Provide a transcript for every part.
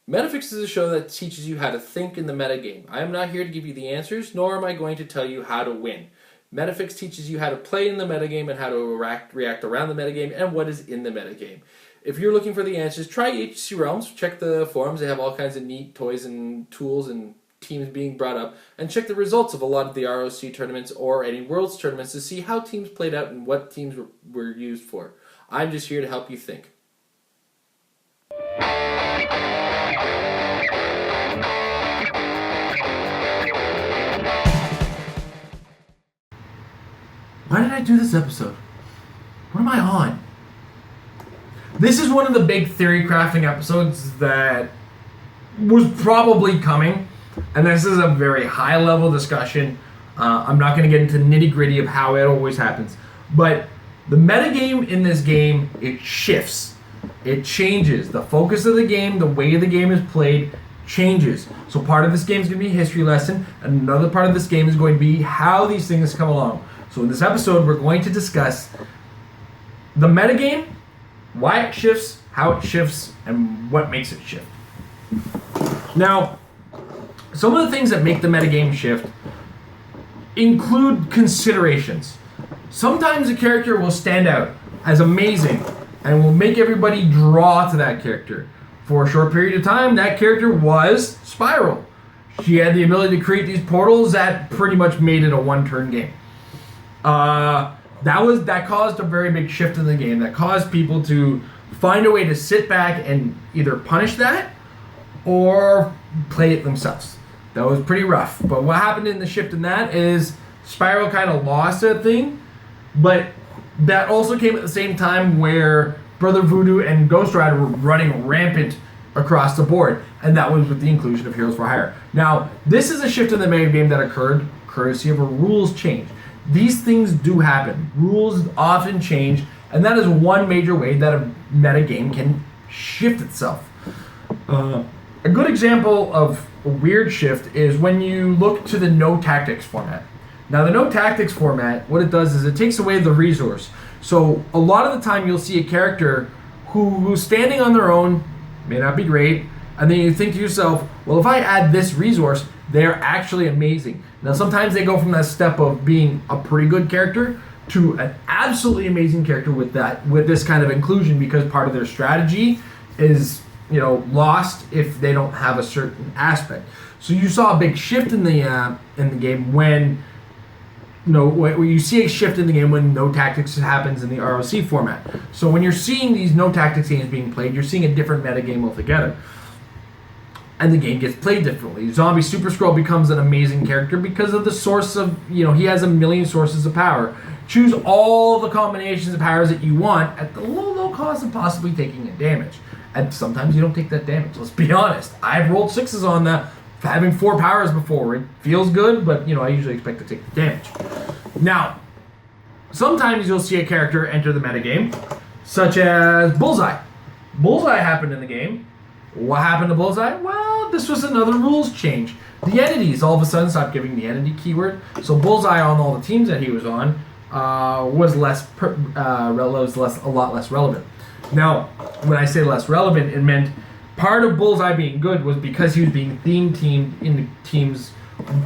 Metafix is a show that teaches you how to think in the metagame. I am not here to give you the answers, nor am I going to tell you how to win. Metafix teaches you how to play in the metagame and how to react around the metagame and what is in the metagame. If you're looking for the answers, try HC Realms, check the forums, they have all kinds of neat toys and tools and teams being brought up, and check the results of a lot of the ROC tournaments or any Worlds tournaments to see how teams played out and what teams were used for. I'm just here to help you think. Why did I do this episode? What am I on? This is one of the big theory crafting episodes that was probably coming, and this is a very high level discussion. I'm not going to get into nitty gritty of how it always happens, but the metagame in this game, it shifts. It changes. The focus of the game, the way the game is played, changes. So part of this game is going to be a history lesson, and another part of this game is going to be how these things come along. So in this episode, we're going to discuss the metagame, why it shifts, how it shifts, and what makes it shift. Now, some of the things that make the metagame shift include considerations. Sometimes a character will stand out as amazing and will make everybody draw to that character. For a short period of time, that character was Spiral. She had the ability to create these portals that pretty much made it a one-turn game. That caused a very big shift in the game. That caused people to find a way to sit back and either punish that or play it themselves. That was pretty rough. But what happened in the shift in that is Spiral kind of lost that thing, but that also came at the same time where Brother Voodoo and Ghost Rider were running rampant across the board, and that was with the inclusion of Heroes for Hire. Now, this is a shift in the metagame that occurred courtesy of a rules change. These things do happen. Rules often change, and that is one major way that a metagame can shift itself. A good example of a weird shift is when you look to the no tactics format. Now the no tactics format, what it does is it takes away the resource. So a lot of the time you'll see a character who's standing on their own, may not be great, and then you think to yourself, well, if I add this resource, they're actually amazing. Now sometimes they go from that step of being a pretty good character to an absolutely amazing character with this kind of inclusion, because part of their strategy is, lost if they don't have a certain aspect. So you saw a big shift in the game when you see a shift in the game when no tactics happens in the ROC format. So when you're seeing these no tactics games being played, you're seeing a different metagame altogether. And the game gets played differently. Zombie Super Skrull becomes an amazing character because of the source of, he has a million sources of power. Choose all the combinations of powers that you want at the low cost of possibly taking a damage. And sometimes you don't take that damage, let's be honest. I've rolled 6s on that, having 4 powers before. It feels good, but I usually expect to take the damage. Now, sometimes you'll see a character enter the metagame, such as Bullseye. Bullseye happened in the game. What happened to Bullseye? Well, this was another rules change. The entities all of a sudden stopped giving the entity keyword, so Bullseye on all the teams that he was on was a lot less relevant. Now, when I say less relevant, it meant part of Bullseye being good was because he was being theme-teamed into teams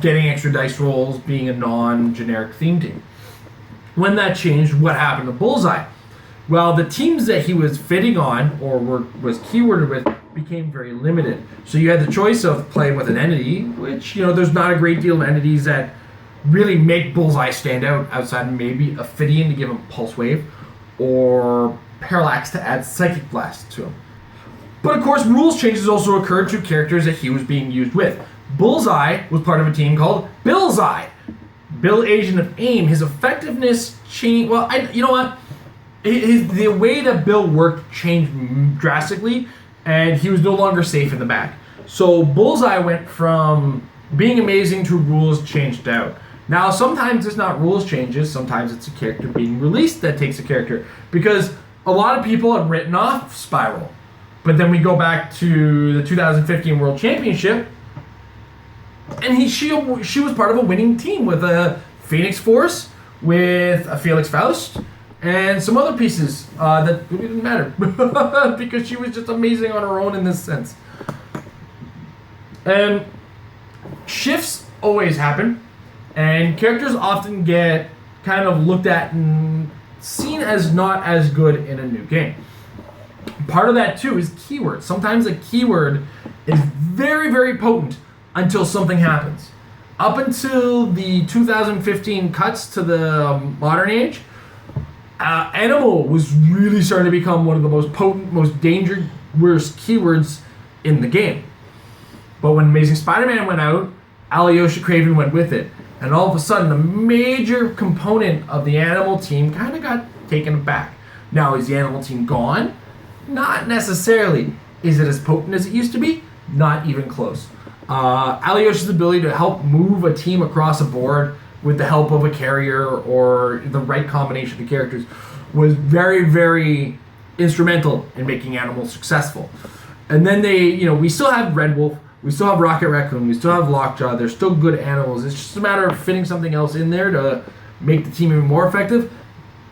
getting extra dice rolls, being a non-generic theme team. When that changed, what happened to Bullseye? Well, the teams that he was fitting on or was keyworded with became very limited. So you had the choice of playing with an entity, which, there's not a great deal of entities that really make Bullseye stand out outside of maybe Ophidian to give him Pulse Wave, or Parallax to add Psychic Blast to him. But of course, rules changes also occurred to characters that he was being used with. Bullseye was part of a team called Billseye. Bill, Agent of AIM, his effectiveness changed. Well, you know what? The way that Bill worked changed drastically, and he was no longer safe in the back. So Bullseye went from being amazing to rules changed out. Now, sometimes it's not rules changes, sometimes it's a character being released that takes a character, because a lot of people have written off Spiral. But then we go back to the 2015 World Championship, and she was part of a winning team with a Phoenix Force, with a Felix Faust, and some other pieces that didn't matter because she was just amazing on her own in this sense. And shifts always happen, and characters often get kind of looked at and seen as not as good in a new game. Part of that too is keywords. Sometimes a keyword is very, very potent until something happens. Up until the 2015 cuts to the modern age, animal was really starting to become one of the most potent, most dangerous keywords in the game. But when Amazing Spider-Man went out, Alyosha Craven went with it. And all of a sudden, a major component of the animal team kind of got taken back. Now, is the animal team gone? Not necessarily. Is it as potent as it used to be? Not even close. Alyosha's ability to help move a team across a board with the help of a carrier or the right combination of characters was very, very instrumental in making animals successful. And then we still have Red Wolf, we still have Rocket Raccoon, we still have Lockjaw. They're still good animals. It's just a matter of fitting something else in there to make the team even more effective.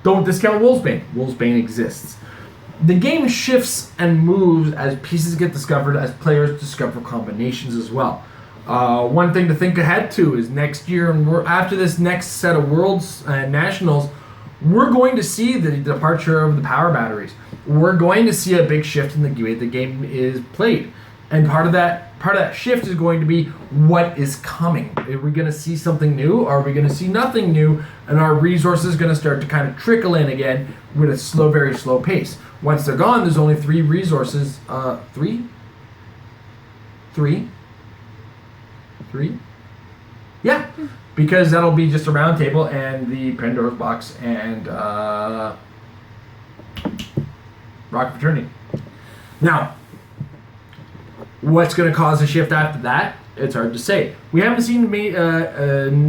Don't discount Wolfsbane. Wolfsbane exists. The game shifts and moves as pieces get discovered, as players discover combinations as well. One thing to think ahead to is next year, and after this next set of Worlds and Nationals, we're going to see the departure of the power batteries. We're going to see a big shift in the way the game is played. And part of that shift is going to be what is coming. Are we going to see something new? Or are we going to see nothing new? And our resources going to start to kind of trickle in again with a very slow pace. Once they're gone, there's only 3 resources. Three? Yeah, because that'll be just a round table and the Pandora's box and Rock Fraternity. Now, what's going to cause a shift after that? It's hard to say. We haven't seen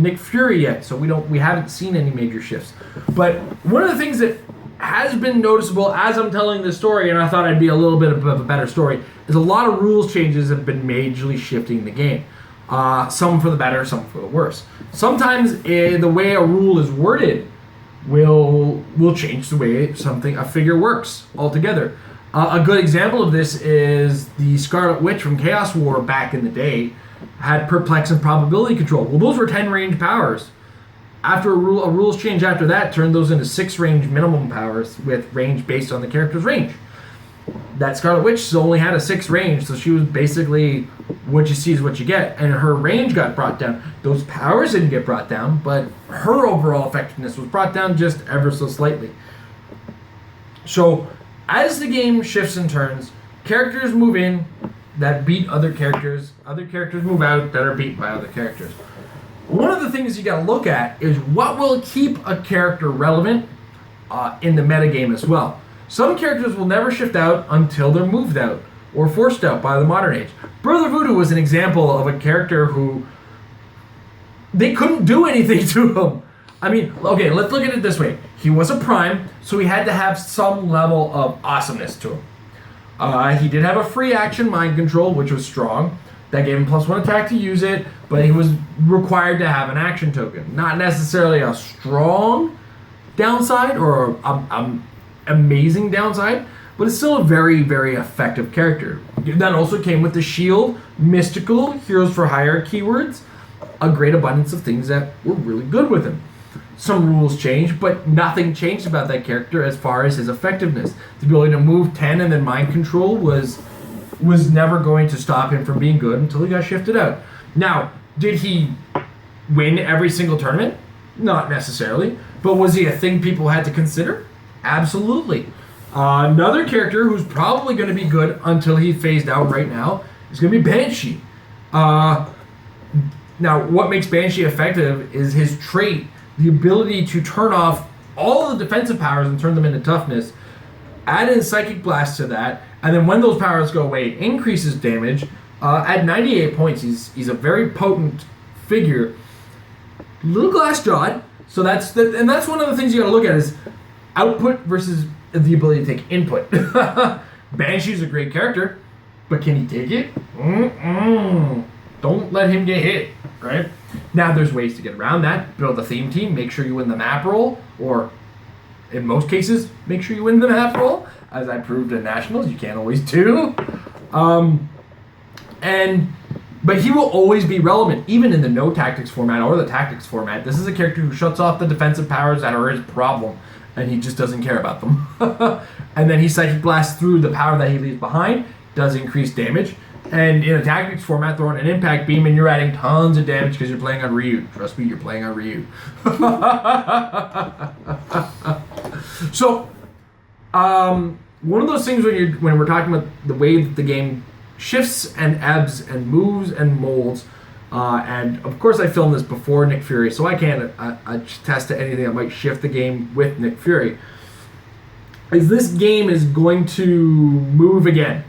Nick Fury yet, so we haven't seen any major shifts. But one of the things that has been noticeable as I'm telling this story, and I thought I'd be a little bit of a better story, is a lot of rules changes have been majorly shifting the game. Some for the better, some for the worse. Sometimes the way a rule is worded will change the way a figure works altogether. A good example of this is the Scarlet Witch from Chaos War back in the day had Perplex and Probability Control. Well, those were 10 range powers. After a rules change after that turned those into 6 range minimum powers with range based on the character's range. That Scarlet Witch only had a 6 range, so she was basically what you see is what you get, and her range got brought down. Those powers didn't get brought down, but her overall effectiveness was brought down just ever so slightly. So, as the game shifts and turns, characters move in that beat other characters move out that are beat by other characters. One of the things you gotta look at is what will keep a character relevant in the metagame as well. Some characters will never shift out until they're moved out or forced out by the modern age. Brother Voodoo was an example of a character who they couldn't do anything to him. I mean, okay, let's look at it this way. He was a prime, so he had to have some level of awesomeness to him. He did have a free action mind control, which was strong. That gave him +1 attack to use it, but he was required to have an action token. Not necessarily a strong downside or amazing downside, but it's still a very, very effective character. That also came with the shield, mystical, heroes for hire keywords, a great abundance of things that were really good with him. Some rules changed, but nothing changed about that character as far as his effectiveness. The ability to move 10 and then mind control was never going to stop him from being good until he got shifted out. Now, did he win every single tournament? Not necessarily. But was he a thing people had to consider? Absolutely. Another character who's probably going to be good until he phased out right now is going to be Banshee. Now, what makes Banshee effective is his trait, the ability to turn off all the defensive powers and turn them into toughness, add in Psychic Blast to that, and then when those powers go away, increases damage. At 98 points, he's a very potent figure. Little glass jawed, so that's one of the things you got to look at is output versus the ability to take input. Banshee's a great character, but can he take it? Don't let him get hit, right? Now there's ways to get around that. Build a theme team, make sure you win the map roll, or in most cases, make sure you win the map roll. As I proved at Nationals, you can't always do. And But he will always be relevant, even in the no tactics format or the tactics format. This is a character who shuts off the defensive powers that are his problem, and he just doesn't care about them. And then he Psychic Blasts through the power that he leaves behind, does increase damage. And in a tactics format, throwing an impact beam and you're adding tons of damage because you're playing on Ryu. Trust me, you're playing on Ryu. So, one of those things when we're talking about the way that the game shifts and ebbs and moves and molds, and of course I filmed this before Nick Fury, so I can't attest to anything that might shift the game with Nick Fury, is this game is going to move again.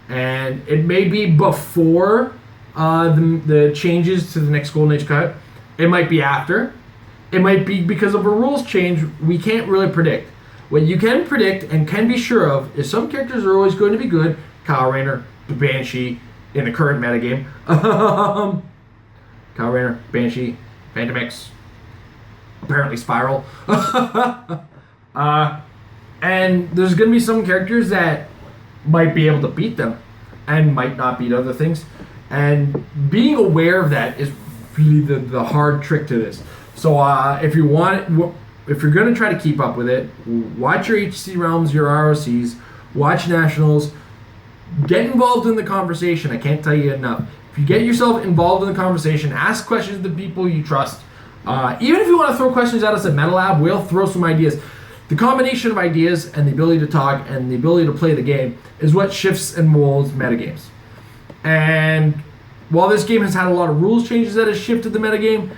And it may be before the changes to the next Golden Age cut. It might be after. It might be because of a rules change we can't really predict. What you can predict and can be sure of is some characters are always going to be good. Kyle Rayner, Banshee, in the current metagame. Kyle Rayner, Banshee, Phantom X, apparently Spiral. And there's going to be some characters that might be able to beat them and might not beat other things. And being aware of that is really the hard trick to this. So if you're going to try to keep up with it, watch your HC Realms, your ROCs, watch Nationals, get involved in the conversation. I can't tell you enough. If you get yourself involved in the conversation, ask questions to people you trust. Even if you want to throw questions at us at MetaLab, we'll throw some ideas. The combination of ideas and the ability to talk and the ability to play the game is what shifts and molds metagames. And while this game has had a lot of rules changes that has shifted the metagame,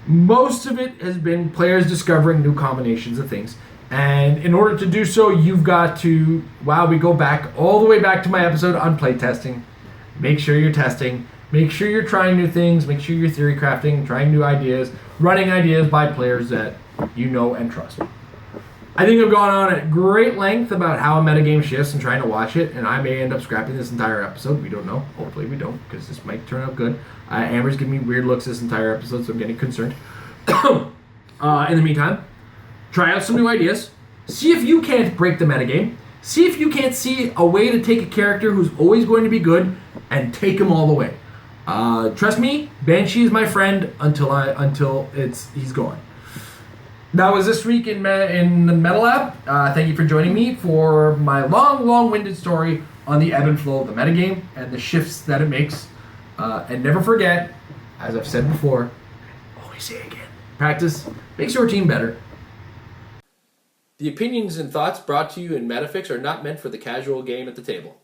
most of it has been players discovering new combinations of things. And in order to do so, you've got to, we go back all the way back to my episode on playtesting. Make sure you're testing. Make sure you're trying new things. Make sure you're theory crafting, trying new ideas, running ideas by players that you know and trust. I think I've gone on at great length about how a metagame shifts and trying to watch it, and I may end up scrapping this entire episode. We don't know. Hopefully we don't, because this might turn out good. Amber's giving me weird looks this entire episode, so I'm getting concerned. In the meantime, try out some new ideas. See if you can't break the metagame. See if you can't see a way to take a character who's always going to be good and take him all the way. Trust me, Banshee is my friend until he's gone. That was this week in the MetaLab. Thank you for joining me for my long-winded story on the ebb and flow of the metagame and the shifts that it makes. And never forget, as I've said before, always say again, practice makes your team better. The opinions and thoughts brought to you in Metafix are not meant for the casual game at the table.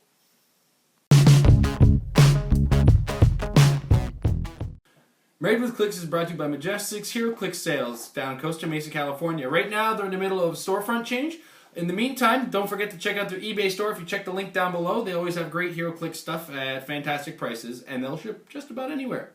Married with Clix is brought to you by Majestic's Heroclix sales down Costa Mesa, California. Right now, they're in the middle of storefront change. In the meantime, don't forget to check out their eBay store. If you check the link down below, they always have great Heroclix stuff at fantastic prices, and they'll ship just about anywhere.